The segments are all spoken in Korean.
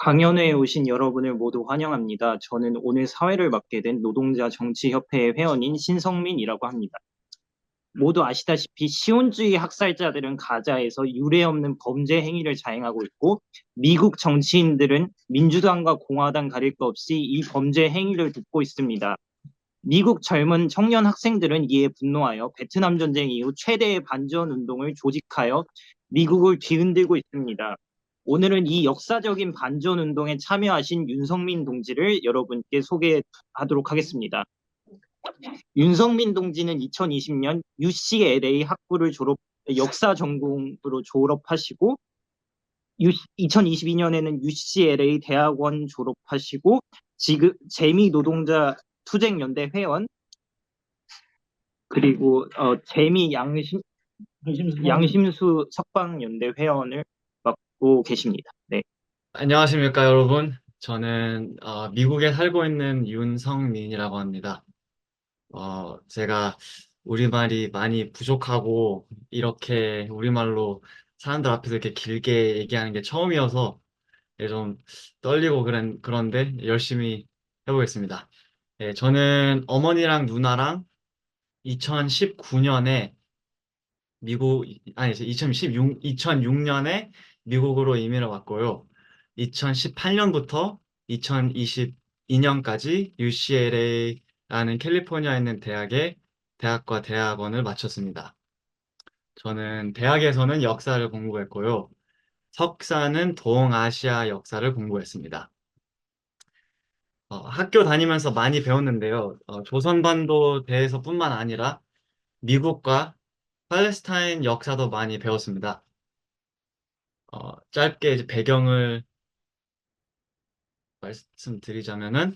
강연회에 오신 여러분을 모두 환영합니다. 저는 오늘 사회를 맡게 된 노동자 정치협회의 회원인 신성민이라고 합니다. 모두 아시다시피 시온주의 학살자들은 가자에서 유례 없는 범죄 행위를 자행하고 있고, 미국 정치인들은 민주당과 공화당 가릴 것 없이 이 범죄 행위를 돕고 있습니다. 미국 젊은 청년 학생들은 이에 분노하여 베트남 전쟁 이후 최대의 반전 운동을 조직하여 미국을 뒤흔들고 있습니다. 오늘은 이 역사적인 반전 운동에 참여하신 윤성민 동지를 여러분께 소개하도록 하겠습니다. 윤성민 동지는 2020년 UCLA 학부를 역사 전공으로 졸업하시고 2022년에는 UCLA 대학원 졸업하시고 지금 재미 노동자 투쟁연대 회원 그리고 양심수 석방연대 회원을 맡고 계십니다. 네. 안녕하십니까, 여러분. 저는 미국에 살고 있는 윤성민이라고 합니다. 제가 우리말이 많이 부족하고 이렇게 우리말로 사람들 앞에서 이렇게 길게 얘기하는 게 처음이어서 좀 떨리고 그런데 열심히 해보겠습니다. 네, 저는 어머니랑 누나랑 2019년에 아니, 2006년에 미국으로 이민을 왔고요. 2018년부터 2022년까지 UCLA라는 캘리포니아에 있는 대학과 대학원을 마쳤습니다. 저는 대학에서는 역사를 공부했고요. 석사는 동아시아 역사를 공부했습니다. 학교 다니면서 많이 배웠는데요. 조선반도 대해서뿐만 아니라 미국과 팔레스타인 역사도 많이 배웠습니다. 짧게 이제 배경을 말씀드리자면은,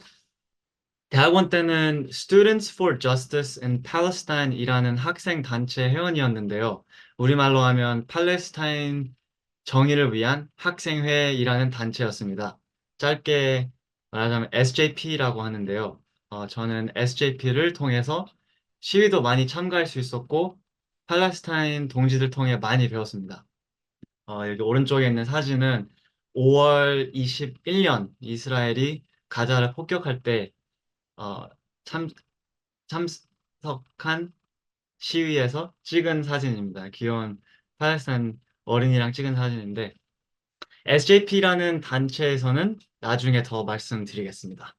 대학원 때는 Students for Justice in Palestine 이라는 학생 단체 회원이었는데요. 우리말로 하면 팔레스타인 정의를 위한 학생회이라는 단체였습니다. 짧게 말하자면 SJP라고 하는데요. 저는 SJP를 통해서 시위도 많이 참가할 수 있었고, 팔레스타인 동지들 통해 많이 배웠습니다. 여기 오른쪽에 있는 사진은 5월 21년 이스라엘이 가자를 폭격할 때 어, 참, 참석한 시위에서 찍은 사진입니다. 귀여운 팔레스타인 어린이랑 찍은 사진인데, SJP라는 단체에서는 나중에 더 말씀드리겠습니다.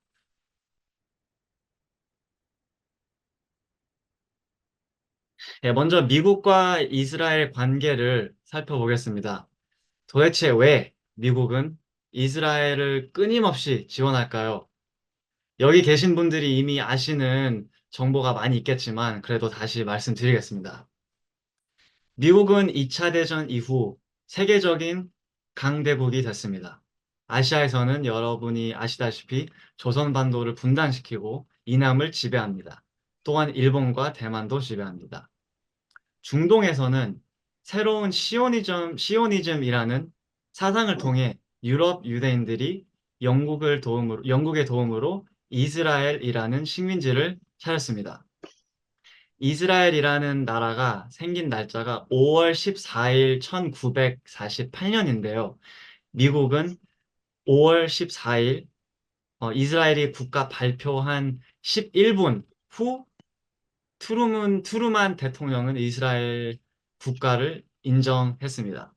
네, 먼저 미국과 이스라엘 관계를 살펴보겠습니다. 도대체 왜 미국은 이스라엘을 끊임없이 지원할까요? 여기 계신 분들이 이미 아시는 정보가 많이 있겠지만 그래도 다시 말씀드리겠습니다. 미국은 2차 대전 이후 세계적인 강대국이 됐습니다. 아시아에서는 여러분이 아시다시피 조선반도를 분단시키고 이남을 지배합니다. 또한 일본과 대만도 지배합니다. 중동에서는 새로운 시오니즘이라는 사상을 통해 유럽 유대인들이 영국의 도움으로 이스라엘이라는 식민지를 차렸습니다. 이스라엘이라는 나라가 생긴 날짜가 5월 14일 1948년인데요. 미국은 5월 14일 이스라엘이 국가 발표한 11분 후 투루만 대통령은 이스라엘 국가를 인정했습니다.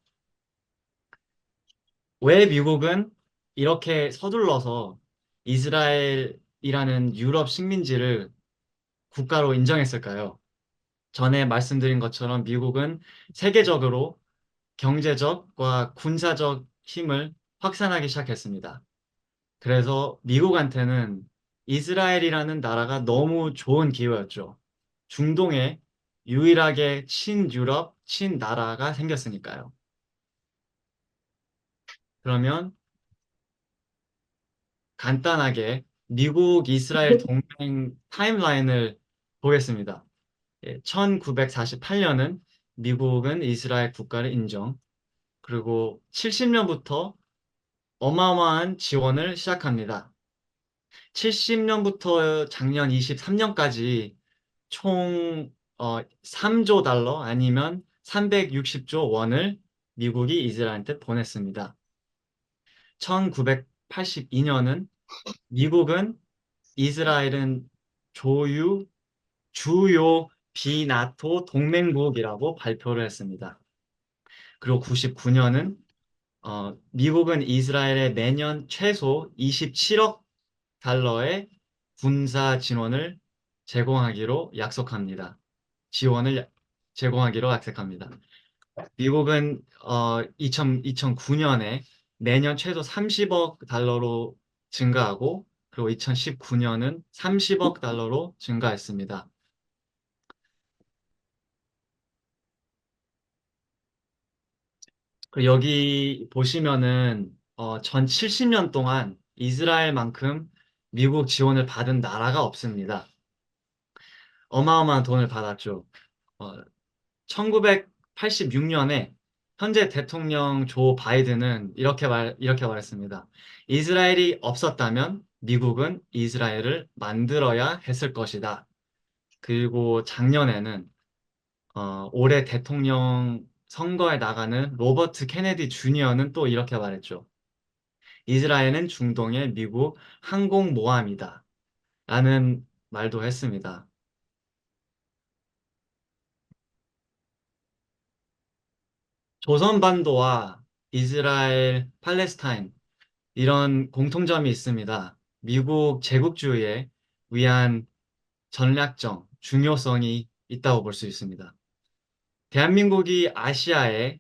왜 미국은 이렇게 서둘러서 이스라엘이라는 유럽 식민지를 국가로 인정했을까요? 전에 말씀드린 것처럼 미국은 세계적으로 경제적과 군사적 힘을 확산하기 시작했습니다. 그래서 미국한테는 이스라엘이라는 나라가 너무 좋은 기회였죠. 중동에 유일하게 친유럽, 친나라가 생겼으니까요. 그러면 간단하게 미국 이스라엘 동맹 타임라인을 보겠습니다. 1948년은 미국은 이스라엘 국가를 인정, 그리고 70년부터 어마어마한 지원을 시작합니다. 70년부터 작년 23년까지 총 3조 달러 아니면 360조 원을 미국이 이스라엘한테 보냈습니다. 1982년은 미국은 이스라엘은 조유, 주요 비나토 동맹국이라고 발표를 했습니다. 그리고 99년은 미국은 이스라엘에 매년 최소 27억 달러의 군사 지원을 제공하기로 약속합니다. 지원을 제공하기로 약속합니다. 미국은 2009년에 매년 최소 30억 달러로 증가하고 그리고 2019년은 30억 달러로 증가했습니다. 그리고 여기 보시면은 전 70년 동안 이스라엘만큼 미국 지원을 받은 나라가 없습니다. 어마어마한 돈을 받았죠. 어, 1986년에 현재 대통령 조 바이든은 이렇게 말했습니다. 이스라엘이 없었다면 미국은 이스라엘을 만들어야 했을 것이다. 그리고 작년에는 올해 대통령 선거에 나가는 로버트 케네디 주니어는 또 이렇게 말했죠. 이스라엘은 중동의 미국 항공모함이다. 라는 말도 했습니다. 조선반도와 이스라엘, 팔레스타인 이런 공통점이 있습니다. 미국 제국주의에 위한 전략적 중요성이 있다고 볼 수 있습니다. 대한민국이 아시아의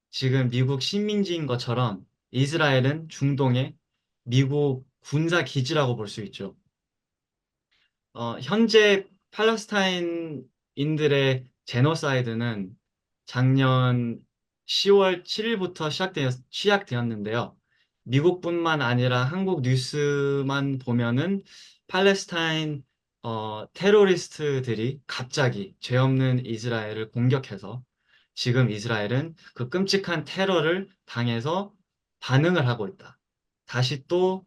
지금 미국 식민지인 것처럼 이스라엘은 중동의 미국 군사 기지라고 볼 수 있죠. 현재 팔레스타인인들의 제노사이드는 작년 10월 7일부터 시작되었는데요. 미국뿐만 아니라 한국 뉴스만 보면은 팔레스타인 테러리스트들이 갑자기 죄 없는 이스라엘을 공격해서 지금 이스라엘은 그 끔찍한 테러를 당해서 반응을 하고 있다. 다시 또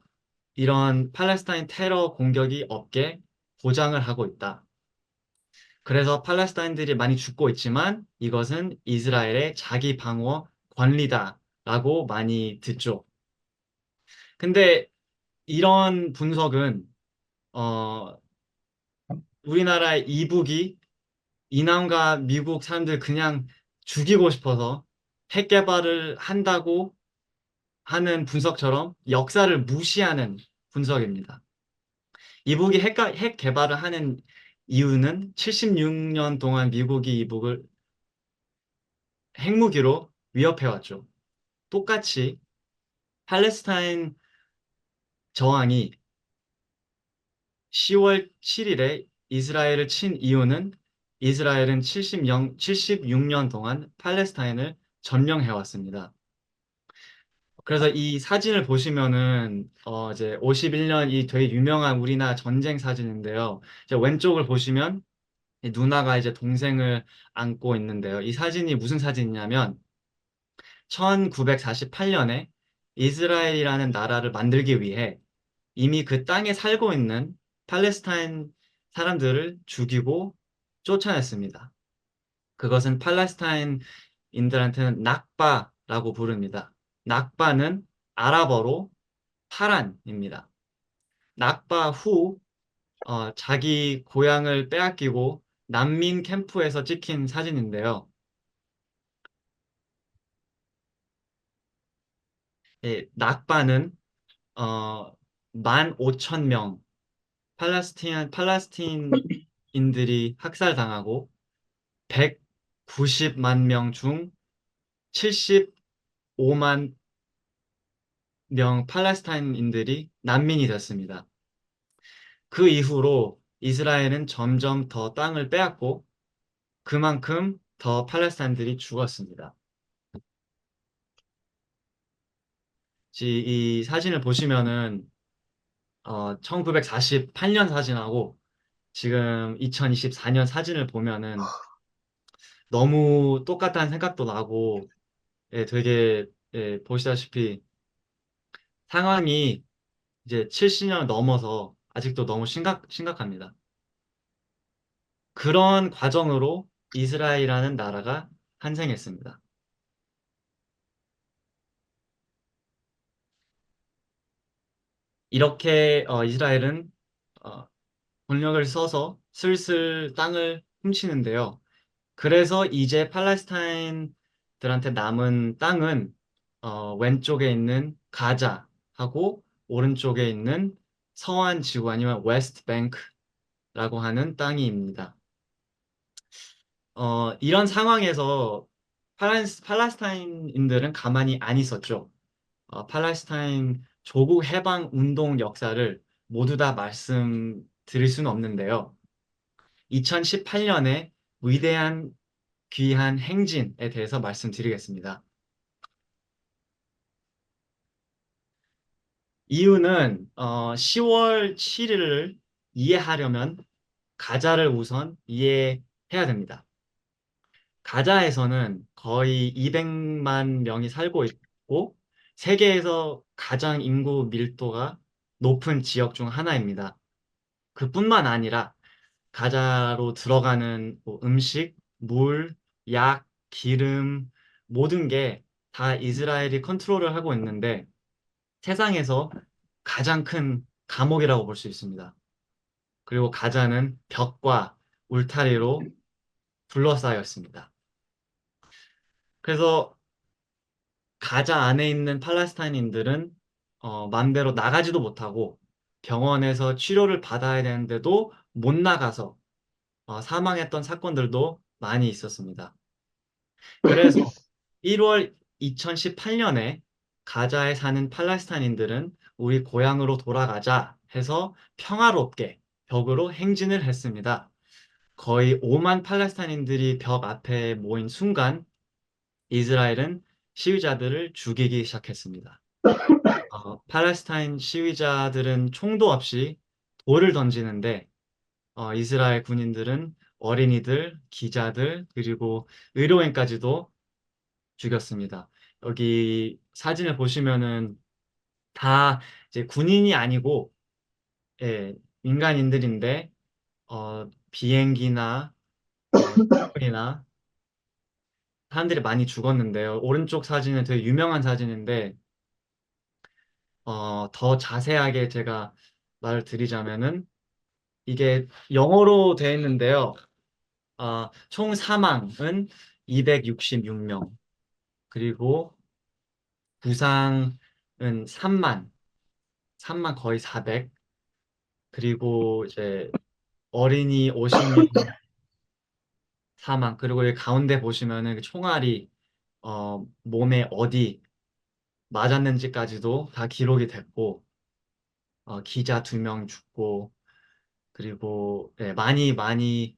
이런 팔레스타인 테러 공격이 없게 보장을 하고 있다. 그래서 팔레스타인들이 많이 죽고 있지만 이것은 이스라엘의 자기 방어 권리다라고 많이 듣죠. 근데 이런 분석은 어, 우리나라 이북이 이남과 미국 사람들 그냥 죽이고 싶어서 핵 개발을 한다고 하는 분석처럼 역사를 무시하는 분석입니다. 이북이 핵 개발을 하는 이유는 76년 동안 미국이 이북을 핵무기로 위협해왔죠. 똑같이 팔레스타인 저항이 10월 7일에 이스라엘을 친 이유는 이스라엘은 76년 동안 팔레스타인을 점령해왔습니다. 그래서 이 사진을 보시면은 이제 51년 이 되게 유명한 우리나라 전쟁 사진인데요. 이제 왼쪽을 보시면 이 누나가 이제 동생을 안고 있는데요. 이 사진이 무슨 사진이냐면 1948년에 이스라엘이라는 나라를 만들기 위해 이미 그 땅에 살고 있는 팔레스타인 사람들을 죽이고 쫓아냈습니다. 그것은 팔레스타인인들한테는 낙바라고 부릅니다. 낙바는 아랍어로 파란입니다. 낙바 후 자기 고향을 빼앗기고 난민 캠프에서 찍힌 사진인데요. 예, 낙바는 15,000명 팔레스틴인들이 학살당하고 190만 명 중 75만 명 팔레스타인인들이 난민이 됐습니다. 그 이후로 이스라엘은 점점 더 땅을 빼앗고 그만큼 더 팔레스타인들이 죽었습니다. 이 사진을 보시면은 1948년 사진하고 지금 2024년 사진을 보면은 너무 똑같다는 생각도 나고 예, 되게 예, 보시다시피 상황이 이제 70년을 넘어서 아직도 너무 심각합니다. 그런 과정으로 이스라엘이라는 나라가 탄생했습니다. 이렇게 이스라엘은 어, 권력을 써서 슬슬 땅을 훔치는데요. 그래서 이제 팔레스타인들한테 남은 땅은 왼쪽에 있는 가자하고 오른쪽에 있는 서안 지구 아니면 웨스트 뱅크라고 하는 땅이입니다. 이런 상황에서 팔레스타인인들은 가만히 안 있었죠. 팔레스타인 조국 해방 운동 역사를 모두 다 말씀드릴 수는 없는데요. 2018년에 위대한 귀한 행진에 대해서 말씀드리겠습니다. 이유는 10월 7일을 이해하려면 가자를 우선 이해해야 됩니다. 가자에서는 거의 200만 명이 살고 있고 세계에서 가장 인구 밀도가 높은 지역 중 하나입니다. 그뿐만 아니라 가자로 들어가는 뭐 음식, 물, 약, 기름 모든 게 다 이스라엘이 컨트롤을 하고 있는데 세상에서 가장 큰 감옥이라고 볼 수 있습니다. 그리고 가자는 벽과 울타리로 둘러싸여 있습니다. 그래서 가자 안에 있는 팔레스타인인들은 맘대로 나가지도 못하고 병원에서 치료를 받아야 되는데도 못 나가서 사망했던 사건들도 많이 있었습니다. 그래서 1월 2018년에 가자에 사는 팔레스타인들은 우리 고향으로 돌아가자 해서 평화롭게 벽으로 행진을 했습니다. 거의 5만 팔레스타인들이 벽 앞에 모인 순간 이스라엘은 시위자들을 죽이기 시작했습니다. 팔레스타인 시위자들은 총도 없이 돌을 던지는데 이스라엘 군인들은 어린이들, 기자들, 그리고 의료인까지도 죽였습니다. 여기 사진을 보시면은 다 이제 군인이 아니고 예, 민간인들인데 비행기나 이나 사람들이 많이 죽었는데요. 오른쪽 사진은 되게 유명한 사진인데 더 자세하게 제가 말을 드리자면은 이게 영어로 되어 있는데요. 총 사망은 266명, 그리고 부상은 3만 거의 400, 그리고 이제 어린이 50명 사망, 그리고 이 가운데 보시면은 그 총알이 몸에 어디 맞았는지까지도 다 기록이 됐고, 기자 2명 죽고, 그리고 예, 많이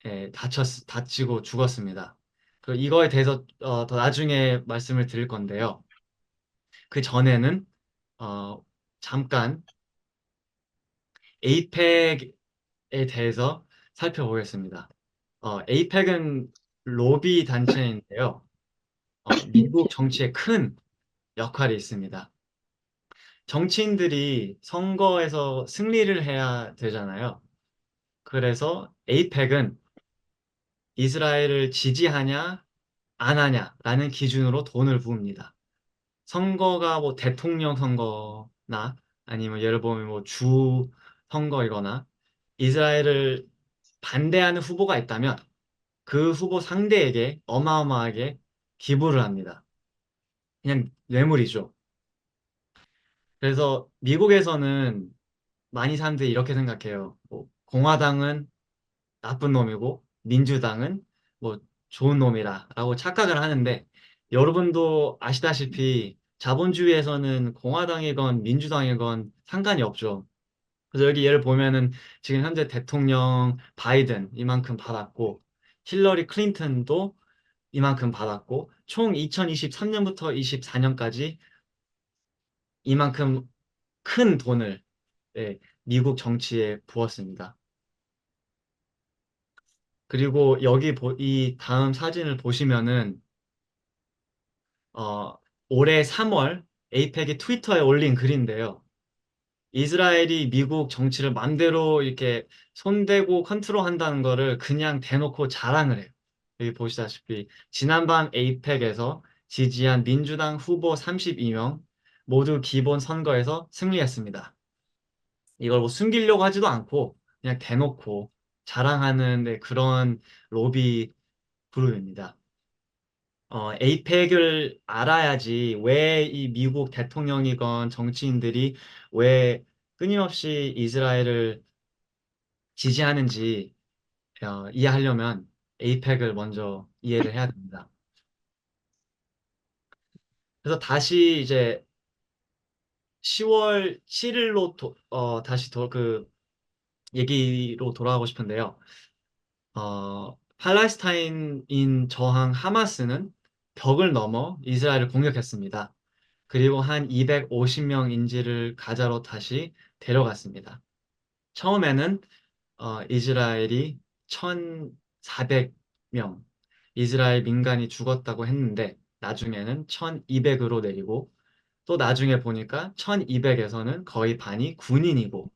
예, 다치고 죽었습니다. 이거에 대해서 더 나중에 말씀을 드릴 건데요. 그 전에는 어, 잠깐 에이펙에 대해서 살펴보겠습니다. 에이펙은 로비 단체인데요. 미국 정치에 큰 역할이 있습니다. 정치인들이 선거에서 승리를 해야 되잖아요. 그래서 에이펙은 이스라엘을 지지하냐, 안 하냐라는 기준으로 돈을 부읍니다. 선거가 뭐 대통령 선거나 아니면 예를 보면 뭐 주 선거이거나 이스라엘을 반대하는 후보가 있다면 그 후보 상대에게 어마어마하게 기부를 합니다. 그냥 뇌물이죠. 그래서 미국에서는 많이 사람들이 이렇게 생각해요. 뭐 공화당은 나쁜 놈이고 민주당은 뭐 좋은 놈이라고 착각을 하는데 여러분도 아시다시피 자본주의에서는 공화당이건 민주당이건 상관이 없죠. 그래서 여기 예를 보면은 지금 현재 대통령 바이든 이만큼 받았고 힐러리 클린턴도 이만큼 받았고 총 2023년부터 24년까지 이만큼 큰 돈을 예, 미국 정치에 부었습니다. 그리고 이 다음 사진을 보시면은 어, 올해 3월 에이펙이 트위터에 올린 글인데요. 이스라엘이 미국 정치를 맘대로 이렇게 손대고 컨트롤한다는 거를 그냥 대놓고 자랑을 해요. 여기 보시다시피 지난번 에이펙에서 지지한 민주당 후보 32명, 모두 기본 선거에서 승리했습니다. 이걸 뭐 숨기려고 하지도 않고 그냥 대놓고 자랑하는 그런 로비 그룹입니다. 에이펙을 알아야지 왜 이 미국 대통령이건 정치인들이 왜 끊임없이 이스라엘을 지지하는지 이해하려면 에이펙을 먼저 이해를 해야 됩니다. 그래서 다시 이제 10월 7일로 다시 그 얘기로 돌아가고 싶은데요. 팔레스타인인 저항 하마스는 벽을 넘어 이스라엘을 공격했습니다. 그리고 한 250명 인질을 가자로 다시 데려갔습니다. 처음에는 이스라엘이 1,400명 이스라엘 민간이 죽었다고 했는데 나중에는 1,200으로 내리고 또 나중에 보니까 1,200에서는 거의 반이 군인이고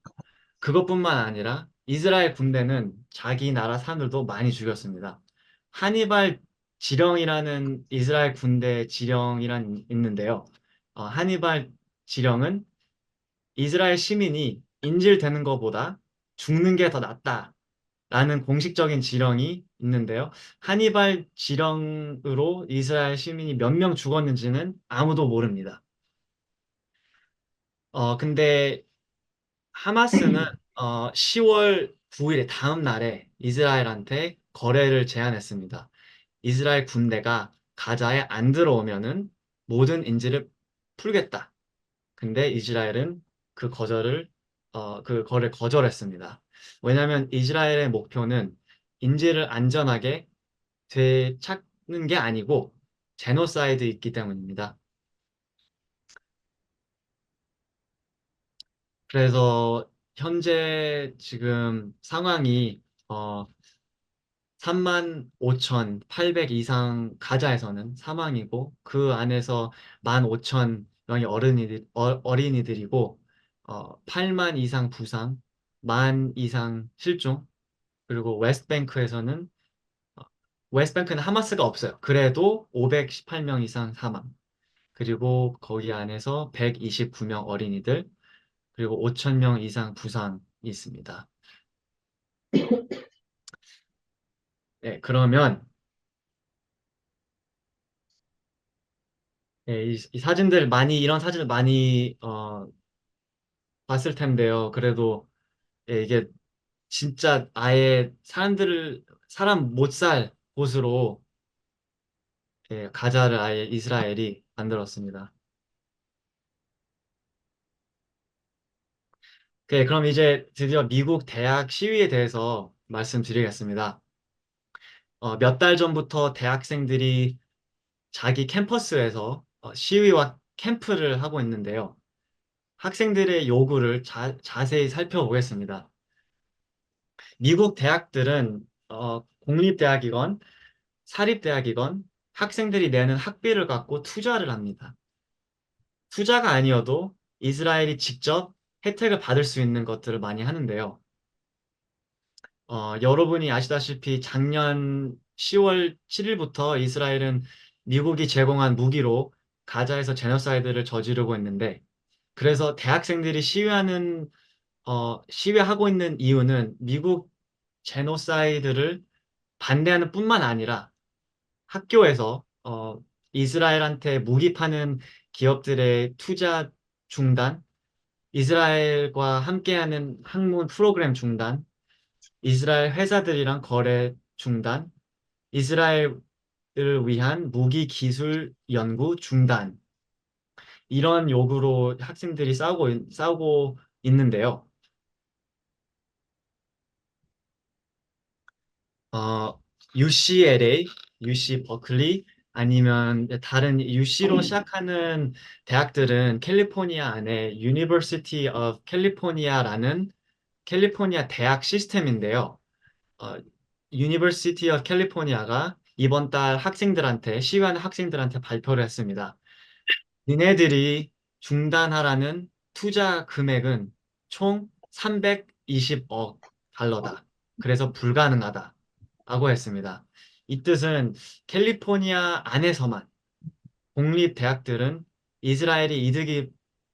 그것뿐만 아니라 이스라엘 군대는 자기 나라 사람들도 많이 죽였습니다. 하니발 지령이라는 이스라엘 군대 지령이란 있는데요. 하니발 지령은 이스라엘 시민이 인질되는 것보다 죽는 게 더 낫다라는 공식적인 지령이 있는데요. 하니발 지령으로 이스라엘 시민이 몇 명 죽었는지는 아무도 모릅니다. 근데 하마스는 10월 9일에 다음 날에 이스라엘한테 거래를 제안했습니다. 이스라엘 군대가 가자에 안 들어오면은 모든 인질을 풀겠다. 근데 이스라엘은 그 거래를 거절했습니다. 왜냐하면 이스라엘의 목표는 인질을 안전하게 되찾는 게 아니고 제노사이드 있기 때문입니다. 그래서 현재 지금 상황이 어, 35,800 이상 가자에서는 사망이고 그 안에서 15,000명이 어린이들이고 8만 이상 부상, 만 이상 실종 그리고 어, 웨스트뱅크는 하마스가 없어요. 그래도 518명 이상 사망 그리고 거기 안에서 129명 어린이들 그리고 5,000명 이상 부상이 있습니다. 네, 그러면 이 사진들 많이 이런 사진을 많이 봤을 텐데요. 그래도 이게 진짜 아예 사람 못 살 곳으로 가자를 아예 이스라엘이 만들었습니다. 그럼 이제 드디어 미국 대학 시위에 대해서 말씀드리겠습니다. 몇 달 전부터 대학생들이 자기 캠퍼스에서 시위와 캠프를 하고 있는데요. 학생들의 요구를 자세히 살펴보겠습니다. 미국 대학들은 공립대학이건 사립대학이건 학생들이 내는 학비를 갖고 투자를 합니다. 투자가 아니어도 이스라엘이 직접 혜택을 받을 수 있는 것들을 많이 하는데요. 여러분이 아시다시피 작년 10월 7일부터 이스라엘은 미국이 제공한 무기로 가자에서 제노사이드를 저지르고 있는데 그래서 대학생들이 시위하고 있는 이유는 미국 제노사이드를 반대하는 뿐만 아니라 학교에서 이스라엘한테 무기 파는 기업들의 투자 중단, 이스라엘과 함께하는 학문 프로그램 중단, 이스라엘 회사들이랑 거래 중단, 이스라엘을 위한 무기 기술 연구 중단, 이런 요구로 학생들이 싸우고 있는데요. 어, UCLA, UC 버클리 아니면 다른 UC로 시작하는 대학들은 캘리포니아 안에 University of California라는 캘리포니아 대학 시스템인데요. 어, University of California가 이번 달 시위하는 학생들한테 발표를 했습니다. 니네들이 중단하라는 투자 금액은 총 320억 달러다. 그래서 불가능하다. 라고 했습니다. 이 뜻은 캘리포니아 안에서만 공립 대학들은 이스라엘이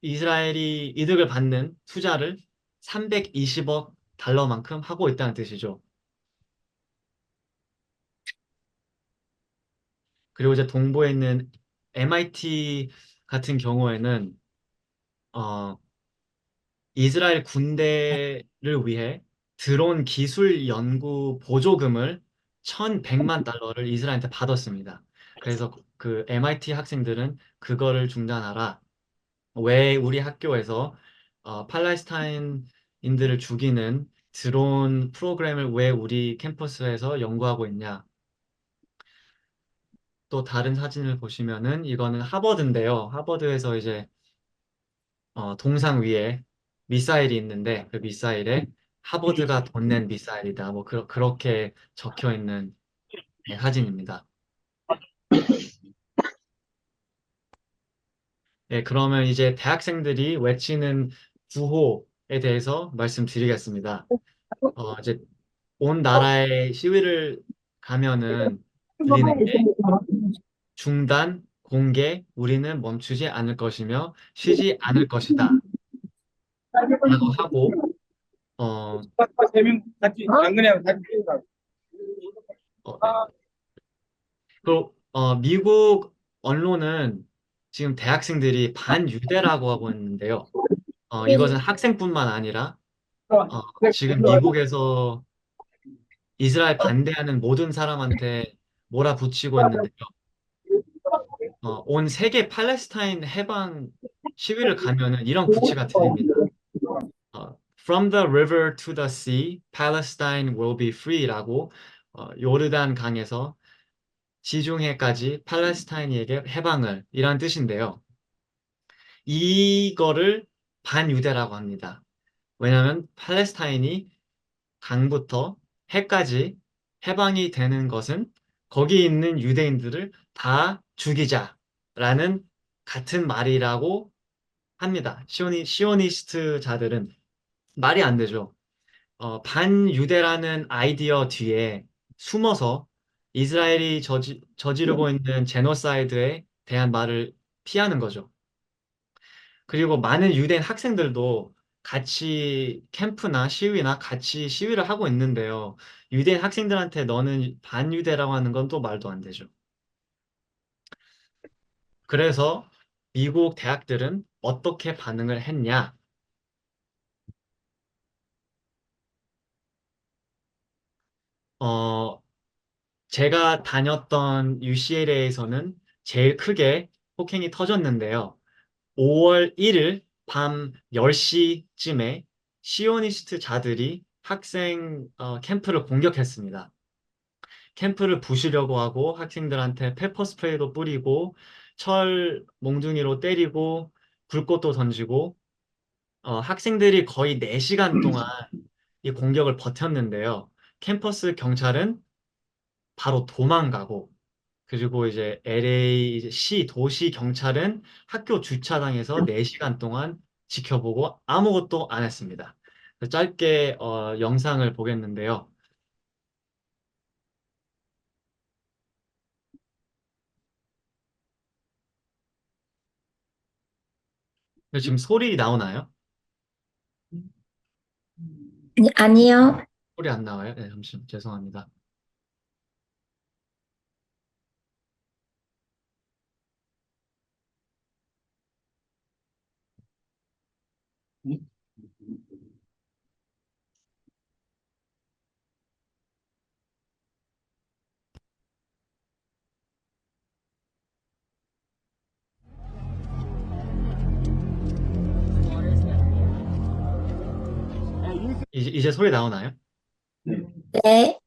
이스라엘이 이득을 받는 투자를 320억 달러만큼 하고 있다는 뜻이죠. 그리고 이제 동부에 있는 MIT 같은 경우에는 어, 이스라엘 군대를 위해 드론 기술 연구 보조금을 1,100만 달러를 이스라엘한테 받았습니다. 그래서 그 MIT 학생들은 그거를 중단하라. 왜 우리 학교에서 팔레스타인인들을 죽이는 드론 프로그램을 왜 우리 캠퍼스에서 연구하고 있냐? 또 다른 사진을 보시면은 이거는 하버드인데요. 하버드에서 이제 동상 위에 미사일이 있는데 그 미사일에 하버드가 돈 낸 미사일이다. 뭐 그렇게 적혀 있는 네, 사진입니다. 네, 그러면 이제 대학생들이 외치는 구호에 대해서 말씀드리겠습니다. 이제 온 나라에 시위를 가면은 들리는 게 중단, 공개, 우리는 멈추지 않을 것이며 쉬지 않을 것이다. 라고 하고, 어, 네. 미국 언론은 지금 대학생들이 반유대라고 하고 있는데요. 이것은 학생뿐만 아니라 지금 미국에서 이스라엘 반대하는 모든 사람한테 몰아붙이고 있는데요. 온 세계 팔레스타인 해방 시위를 가면은 이런 구치가 들립니다. From the river to the sea, Palestine will be free라고 요르단 강에서 지중해까지 팔레스타인에게 해방을 이란 뜻인데요. 이거를 반유대라고 합니다. 왜냐하면 팔레스타인이 강부터 해까지 해방이 되는 것은 거기 있는 유대인들을 다 죽이자라는 같은 말이라고 합니다. 시오니스트자들은 말이 안 되죠. 반유대라는 아이디어 뒤에 숨어서 이스라엘이 저지르고 있는 제노사이드에 대한 말을 피하는 거죠. 그리고 많은 유대인 학생들도 같이 캠프나 시위나 같이 시위를 하고 있는데요. 유대인 학생들한테 너는 반유대라고 하는 건 또 말도 안 되죠. 그래서 미국 대학들은 어떻게 반응을 했냐? 어, 제가 다녔던 UCLA에서는 제일 크게 폭행이 터졌는데요. 5월 1일 밤 10시쯤에 시오니스트 자들이 학생 캠프를 공격했습니다. 캠프를 부수려고 하고 학생들한테 페퍼 스프레이도 뿌리고 철 몽둥이로 때리고 불꽃도 던지고 학생들이 거의 4시간 동안 이 공격을 버텼는데요. 캠퍼스 경찰은 바로 도망가고 그리고 이제 LA 이제 시 도시 경찰은 학교 주차장에서 4시간 동안 지켜보고 아무것도 안 했습니다. 짧게 영상을 보겠는데요. 지금 소리 나오나요? 아니요. 소리 안 나와요? 네, 잠시만 죄송합니다. 이제 소리 나오나요? 네. 네.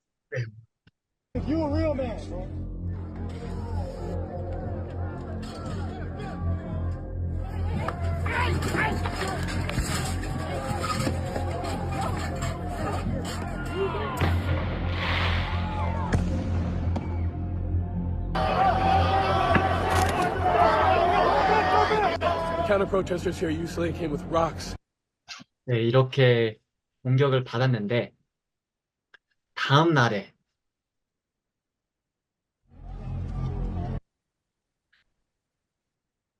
Counter protesters here at UCLA came with rocks. 네, 이렇게 공격을 받았는데 다음 날에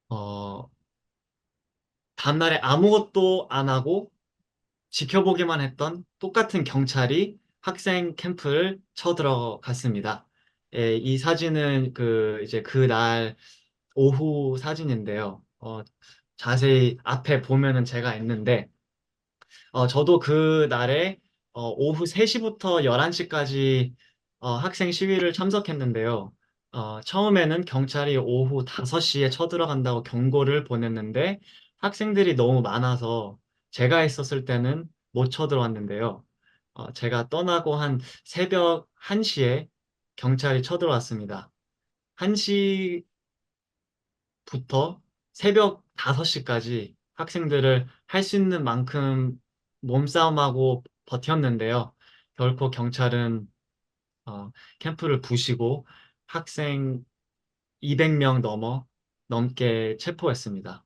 어, 다음날에 아무것도 안 하고 지켜보기만 했던 똑같은 경찰이 학생 캠프를 쳐들어갔습니다. 예, 이 사진은 이제 그날 오후 사진인데요. 자세히 앞에 보면은 제가 있는데, 저도 그날에 오후 3시부터 11시까지 학생 시위를 참석했는데요. 처음에는 경찰이 오후 5시에 쳐들어간다고 경고를 보냈는데 학생들이 너무 많아서 제가 있었을 때는 못 쳐들어왔는데요. 제가 떠나고 한 새벽 1시에 경찰이 쳐들어왔습니다. 1시부터 새벽 5시까지 학생들을 할 수 있는 만큼 몸싸움하고 버텼는데요. 결코 경찰은 캠프를 부시고 학생 200명 넘게 체포했습니다.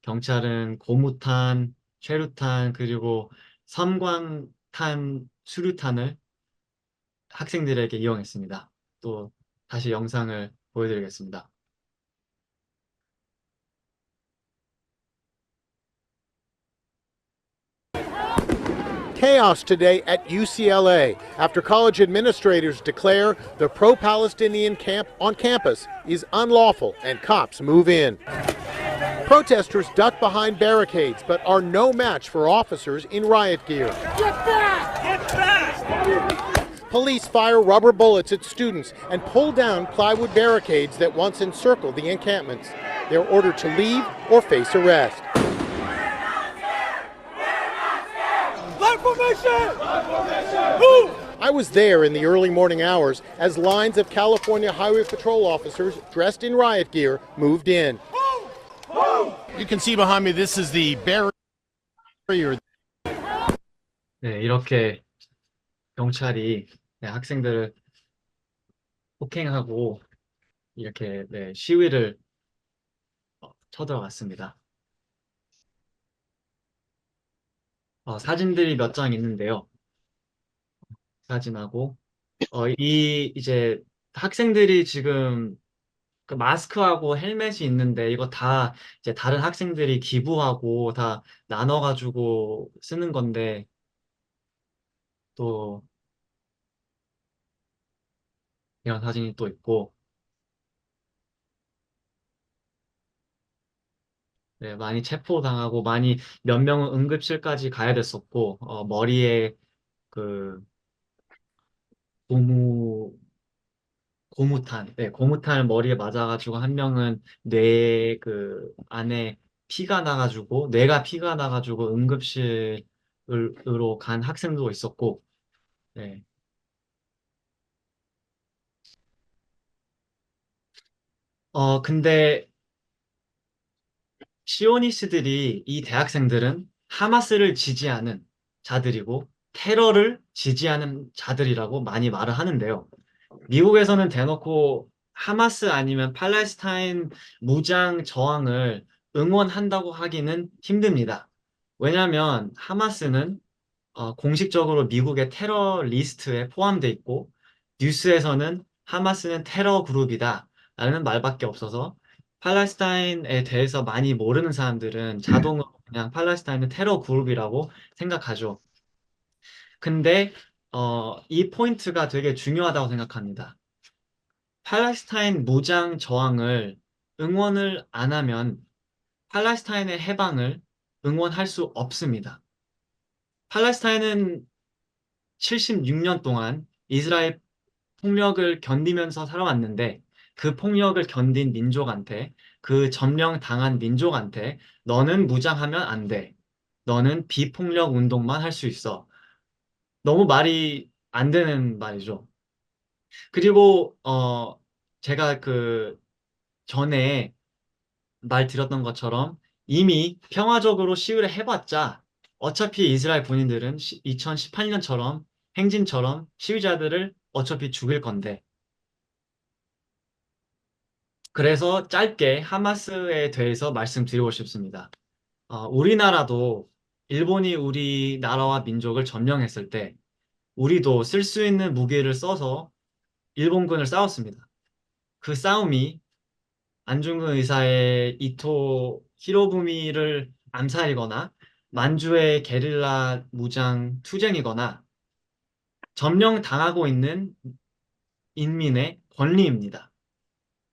경찰은 고무탄, 최루탄, 그리고 섬광탄, 수류탄을 학생들에게 이용했습니다. 또 다시 영상을 보여드리겠습니다. Chaos today at UCLA after college administrators declare the pro-Palestinian camp on campus is unlawful and cops move in. Protesters duck behind barricades but are no match for officers in riot gear. Police fire rubber bullets at students and pull down plywood barricades that once encircled the encampments. They're ordered to leave or face arrest. I was there in the early morning hours as lines of California Highway Patrol officers dressed in riot gear moved in. You can see behind me, this is the barrier. 네, 이렇게 경찰이 학생들을 폭행하고 이렇게 시위를 쳐들어갔습니다. 사진들이 몇 장 있는데요. 사진하고 이제 학생들이 지금 그 마스크하고 헬멧이 있는데 이거 다 이제 다른 학생들이 기부하고 다 나눠가지고 쓰는 건데 또 이런 사진이 또 있고 많이 체포당하고 몇 명은 응급실까지 가야 됐었고 머리에 그 고무탄을 머리에 맞아가지고 한 명은 뇌 안에 뇌가 피가 나가지고 응급실으로 간 학생도 있었고, 네. 근데 시오니스트들이 이 대학생들은 하마스를 지지하는 자들이고 테러를 지지하는 자들이라고 많이 말을 하는데요. 미국에서는 대놓고 하마스 아니면 팔레스타인 무장 저항을 응원한다고 하기는 힘듭니다. 왜냐하면 하마스는 공식적으로 미국의 테러 리스트에 포함되어 있고 뉴스에서는 하마스는 테러 그룹이다 라는 말밖에 없어서 팔레스타인에 대해서 많이 모르는 사람들은 자동으로 그냥 팔레스타인은 테러 그룹이라고 생각하죠. 근데 이 포인트가 되게 중요하다고 생각합니다. 팔레스타인 무장 저항을 응원을 안 하면 팔레스타인의 해방을 응원할 수 없습니다. 팔레스타인은 76년 동안 이스라엘 폭력을 견디면서 살아왔는데 그 폭력을 견딘 민족한테 그 점령당한 민족한테 너는 무장하면 안 돼. 너는 비폭력 운동만 할 수 있어. 너무 말이 안 되는 말이죠. 그리고 제가 전에 말드렸던 것처럼 이미 평화적으로 시위를 해봤자 어차피 이스라엘 군인들은 2018년처럼 행진처럼 시위자들을 어차피 죽일 건데 그래서 짧게 하마스에 대해서 말씀드리고 싶습니다. 우리나라도 일본이 우리나라와 민족을 점령했을 때 우리도 쓸 수 있는 무기를 써서 일본군을 싸웠습니다. 그 싸움이 안중근 의사의 이토 히로부미를 암살이거나 만주의 게릴라 무장 투쟁이거나 점령당하고 있는 인민의 권리입니다.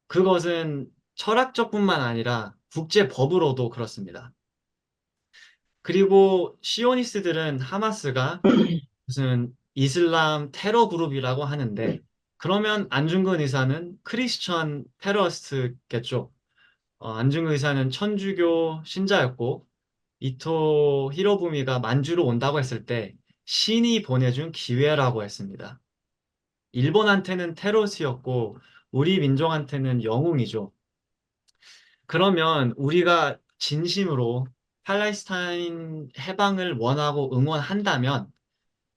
그것은 철학적뿐만 아니라 국제법으로도 그렇습니다. 그리고 시오니스트들은 하마스가 무슨 이슬람 테러 그룹이라고 하는데, 그러면 안중근 의사는 크리스천 테러리스트겠죠. 안중근 의사는 천주교 신자였고, 이토 히로부미가 만주로 온다고 했을 때 신이 보내준 기회라고 했습니다. 일본한테는 테러스였고 우리 민족한테는 영웅이죠. 그러면 우리가 진심으로 팔레스타인 해방을 원하고 응원한다면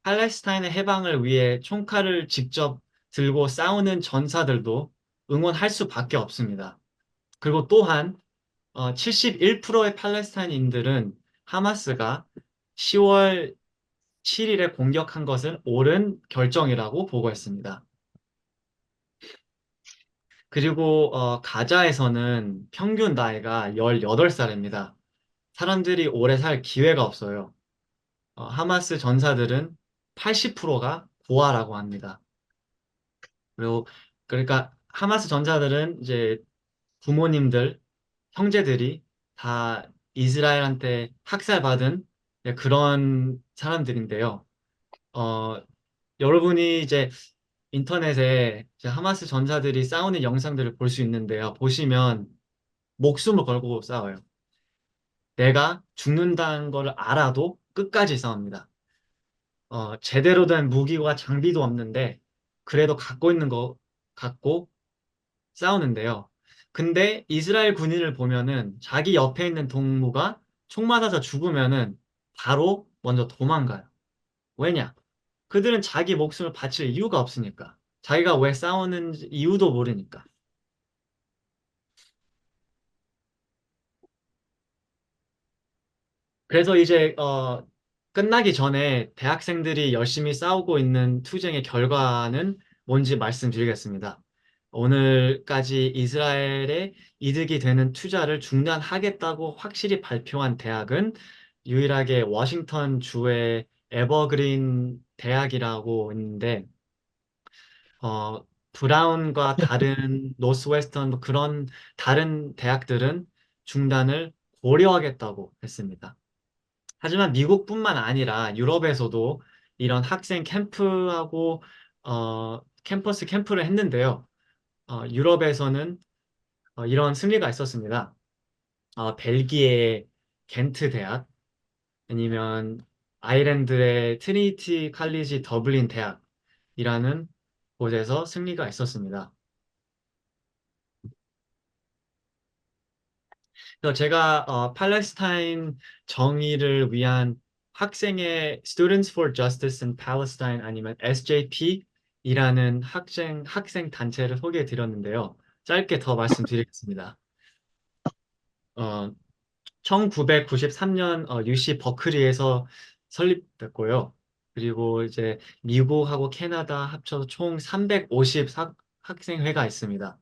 팔레스타인의 해방을 위해 총칼을 직접 들고 싸우는 전사들도 응원할 수밖에 없습니다. 그리고 또한 71%의 팔레스타인인들은 하마스가 10월 7일에 공격한 것은 옳은 결정이라고 보고했습니다. 그리고 가자에서는 평균 나이가 18살입니다. 사람들이 오래 살 기회가 없어요. 하마스 전사들은 80%가 고아라고 합니다. 그리고 그러니까 하마스 전사들은 이제 부모님들, 형제들이 다 이스라엘한테 학살받은 그런 사람들인데요. 어, 여러분이 이제 인터넷에 이제 하마스 전사들이 싸우는 영상들을 볼 수 있는데요. 보시면 목숨을 걸고 싸워요. 내가 죽는다는 걸 알아도 끝까지 싸웁니다. 제대로 된 무기와 장비도 없는데 그래도 갖고 있는 거 갖고 싸우는데요. 근데 이스라엘 군인을 보면은 자기 옆에 있는 동무가 총 맞아서 죽으면은 바로 먼저 도망가요. 왜냐? 그들은 자기 목숨을 바칠 이유가 없으니까. 자기가 왜 싸우는 이유도 모르니까. 그래서 이제 끝나기 전에 대학생들이 열심히 싸우고 있는 투쟁의 결과는 뭔지 말씀드리겠습니다. 오늘까지 이스라엘에 이득이 되는 투자를 중단하겠다고 확실히 발표한 대학은 유일하게 워싱턴 주의 에버그린 대학이라고 있는데, 브라운과 다른 노스웨스턴 뭐 그런 다른 대학들은 중단을 고려하겠다고 했습니다. 하지만 미국뿐만 아니라 유럽에서도 이런 학생 캠프하고 캠퍼스 캠프를 했는데요. 유럽에서는 이런 승리가 있었습니다. 벨기에의 겐트 대학, 아니면 아일랜드의 트리니티 칼리지 더블린 대학이라는 곳에서 승리가 있었습니다. 그래서 제가 팔레스타인 정의를 위한 학생의 Students for Justice in Palestine 아니면 SJP이라는 학생 단체를 소개해 드렸는데요. 짧게 더 말씀드리겠습니다. 1993년 UC 버클리에서 설립됐고요. 그리고 이제 미국하고 캐나다 합쳐서 총 350 학생회가 있습니다.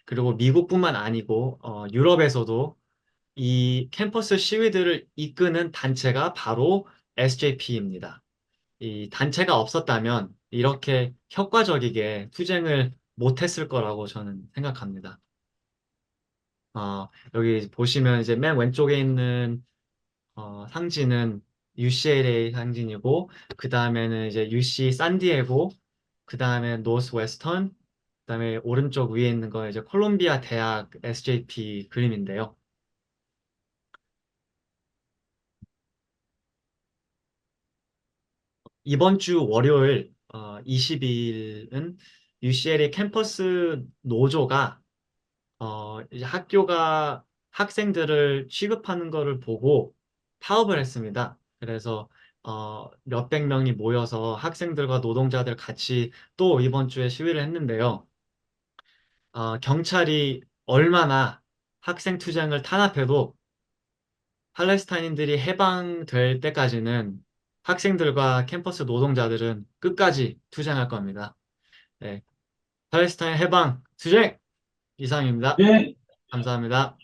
그리고 미국뿐만 아니고 유럽에서도 이 캠퍼스 시위들을 이끄는 단체가 바로 SJP입니다. 이 단체가 없었다면 이렇게 효과적이게 투쟁을 못했을 거라고 저는 생각합니다. 여기 보시면 이제 맨 왼쪽에 있는 상지는 UCLA 상징이고, 그 다음에는 이제 UC 산디에고, 그 다음에 노스 웨스턴, 그 다음에 오른쪽 위에 있는 거 이제 콜롬비아 대학 SJP 그림인데요. 이번 주 월요일 20일은 UCLA 캠퍼스 노조가 이제 학교가 학생들을 취급하는 거를 보고 파업을 했습니다. 그래서 몇백 명이 모여서 학생들과 노동자들 같이 또 이번 주에 시위를 했는데요. 경찰이 얼마나 학생 투쟁을 탄압해도 팔레스타인들이 해방될 때까지는 학생들과 캠퍼스 노동자들은 끝까지 투쟁할 겁니다. 네. 팔레스타인 해방 투쟁 이상입니다. 네. 감사합니다.